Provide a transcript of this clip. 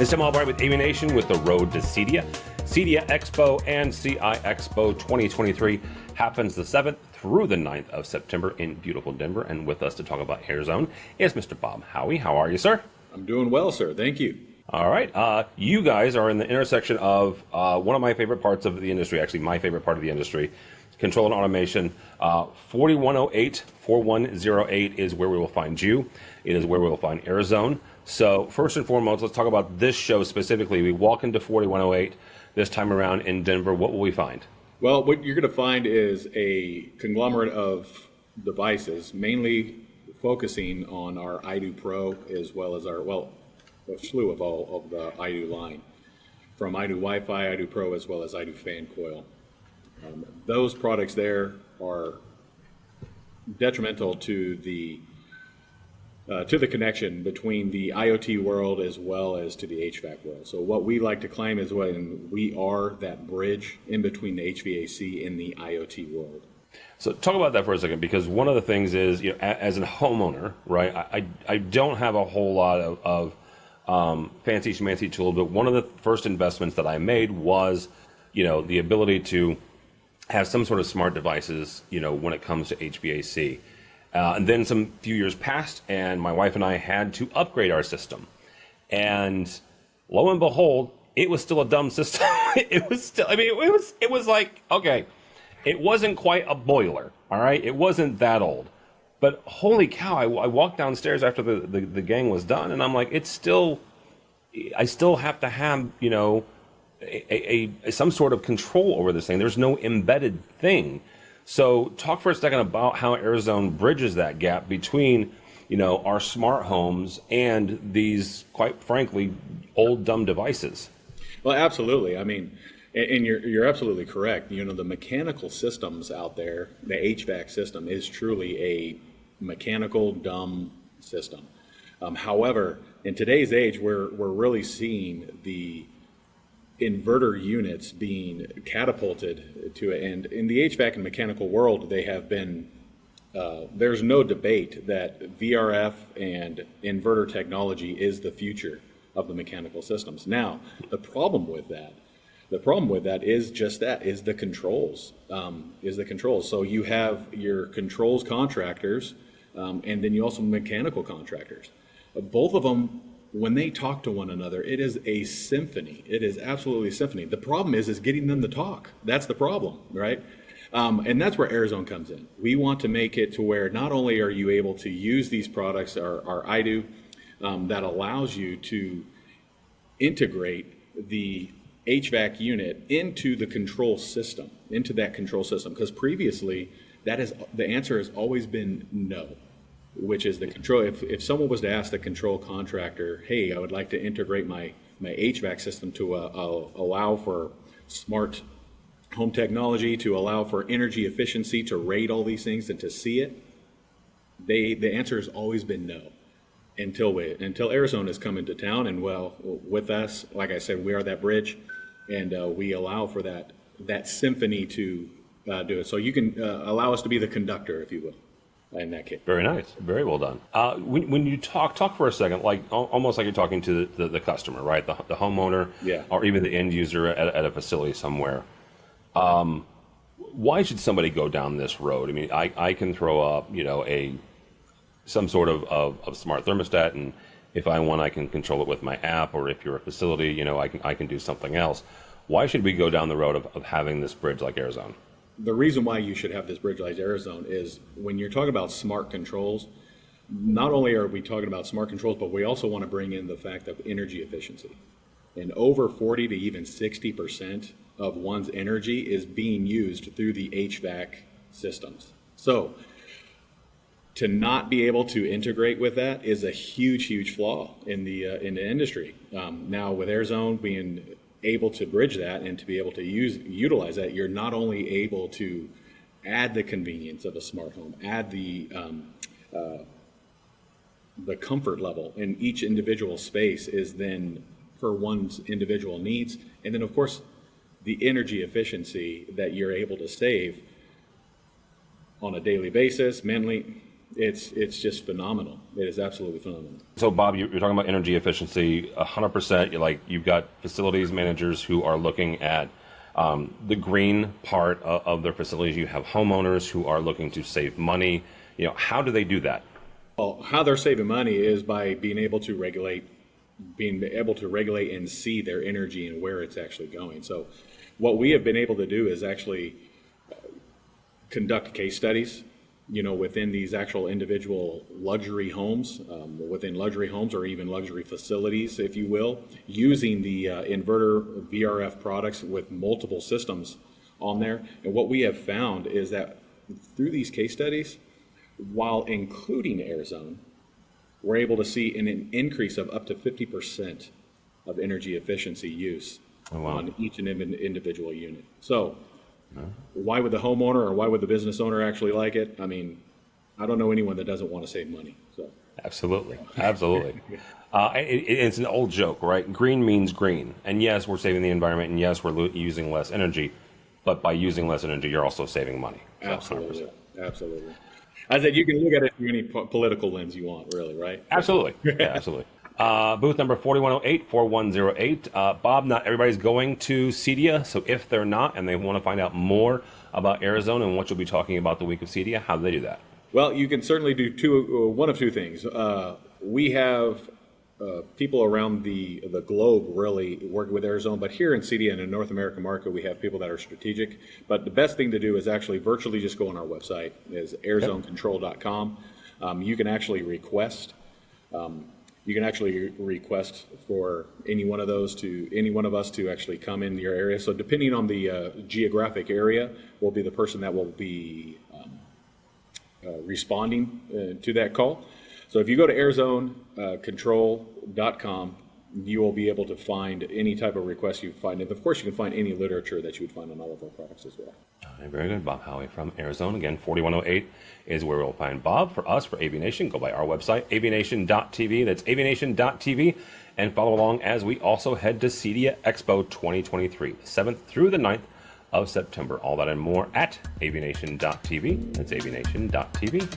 It's Tim Albright with AVNation with the road to CEDIA. CEDIA Expo and CI Expo 2023 happens the 7th through the 9th of September in beautiful Denver. And with us to talk about Airzone is Mr. Bob Howey. How are you, sir? I'm doing well, sir. Thank you. All right. You guys are in the intersection of one of my favorite parts of the industry, actually my favorite part of the industry, control and automation. 4108 is where we will find you. It is where we will find Airzone. So first and foremost, let's talk about this show specifically. We walk into 4108 this time around in Denver. What will we find? Well, what you're going to find is a conglomerate of devices, mainly focusing on our iDo Pro as well as our, a slew of all of the iDo line, from iDo Wi-Fi, iDo Pro, as well as iDo Fan Coil. Those products there are detrimental to the connection between the IoT world as well as to the HVAC world. So what we like to claim is when we are that bridge in between the HVAC and the IoT world. So talk about that for a second, because one of the things is, you know, as a homeowner, right, I don't have a whole lot of fancy schmancy tools, but one of the first investments that I made was, you know, the ability to have some sort of smart devices, you know, when it comes to HVAC. And then some few years passed, and my wife and I had to upgrade our system. And lo and behold, it was still a dumb system. It was still, I mean, it was like, okay, it wasn't quite a boiler, all right? It wasn't that old. But holy cow, I walked downstairs after the gang was done, and I'm like, I still have to have, you know, some sort of control over this thing. There's no embedded thing. So talk for a second about how Airzone bridges that gap between, you know, our smart homes and these, quite frankly, old dumb devices. Well, absolutely. I mean, and you're absolutely correct. You know, the mechanical systems out there, the HVAC system is truly a mechanical dumb system. However, in today's age, we're really seeing the inverter units being catapulted to it. And in the HVAC and mechanical world, they have been, there's no debate that VRF and inverter technology is the future of the mechanical systems. Now, the problem with that is just that, is the controls, So you have your controls contractors, and then you also mechanical contractors. Both of them, when they talk to one another, it is a symphony. It is absolutely a symphony. The problem is getting them to talk. That's the problem, right? And that's where Airzone comes in. We want to make it to where not only are you able to use these products, our iDo, that allows you to integrate the HVAC unit into the control system, because previously the answer has always been no. Which is the control. If someone was to ask the control contractor, hey, I would like to integrate my HVAC system to allow for smart home technology, to allow for energy efficiency, to rate all these things and to see it, the answer has always been no. Until Airzone has come into town, and well, with us, like I said, we are that bridge, and we allow for that symphony to do it. So you can allow us to be the conductor, if you will. In that case. Very nice. Very well done. When you talk for a second, like almost like you're talking to the customer, right? The homeowner, yeah, or even the end user at a facility somewhere. Why should somebody go down this road? I mean, I can throw up, you know, some sort of smart thermostat, and if I want, I can control it with my app, or if you're a facility, you know, I can do something else. Why should we go down the road of having this bridge like Airzone? The reason why you should have this bridge like Airzone is when you're talking about smart controls, not only are we talking about smart controls, but we also want to bring in the fact of energy efficiency. And over 40 to even 60% of one's energy is being used through the HVAC systems. So to not be able to integrate with that is a huge flaw in the industry. Now with Airzone being able to bridge that and to be able to utilize that, you're not only able to add the convenience of a smart home, add the comfort level in each individual space is then for one's individual needs, and then of course the energy efficiency that you're able to save on a daily basis, mainly It's just phenomenal. It is absolutely phenomenal. So, Bob, you're talking about energy efficiency, 100%. You've got facilities managers who are looking at the green part of their facilities. You have homeowners who are looking to save money. How do they do that? Well, how they're saving money is by being able to regulate and see their energy and where it's actually going. So what we have been able to do is actually conduct case studies, within these actual individual luxury homes, within luxury homes or even luxury facilities, if you will, using the inverter VRF products with multiple systems on there. And what we have found is that through these case studies, while including Airzone, we're able to see an increase of up to 50% of energy efficiency use on each and individual unit. So why would the homeowner or why would the business owner actually like it? I mean, I don't know anyone that doesn't want to save money. So Absolutely. It's an old joke, right? Green means green. And yes, we're saving the environment, and yes, we're using less energy. But by using less energy, you're also saving money. So absolutely. 100%. Absolutely. I said you can look at it through any political lens you want, really, right? Absolutely. Yeah, absolutely. Booth number 4108-4108. Bob, not everybody's going to CEDIA, so if they're not and they want to find out more about Airzone and what you'll be talking about the week of CEDIA, how do they do that? Well, you can certainly do one of two things. We have people around the globe really working with Airzone, but here in CEDIA in the North American market, we have people that are strategic. But the best thing to do is actually virtually just go on our website, is airzonecontrol.com. You can actually request. You can actually request for any one of us to actually come in your area. So depending on the geographic area, will be the person that will be responding to that call. So if you go to airzonecontrol.com, you will be able to find any type of request you find. And of course, you can find any literature that you would find on all of our products as well. All right, very good. Bob Howey from Airzone. Again, 4108 is where we'll find Bob. For us, for AVNation, go by our website, avnation.tv. That's avnation.tv. And follow along as we also head to CEDIA Expo 2023, 7th through the 9th of September. All that and more at avnation.tv. That's avnation.tv.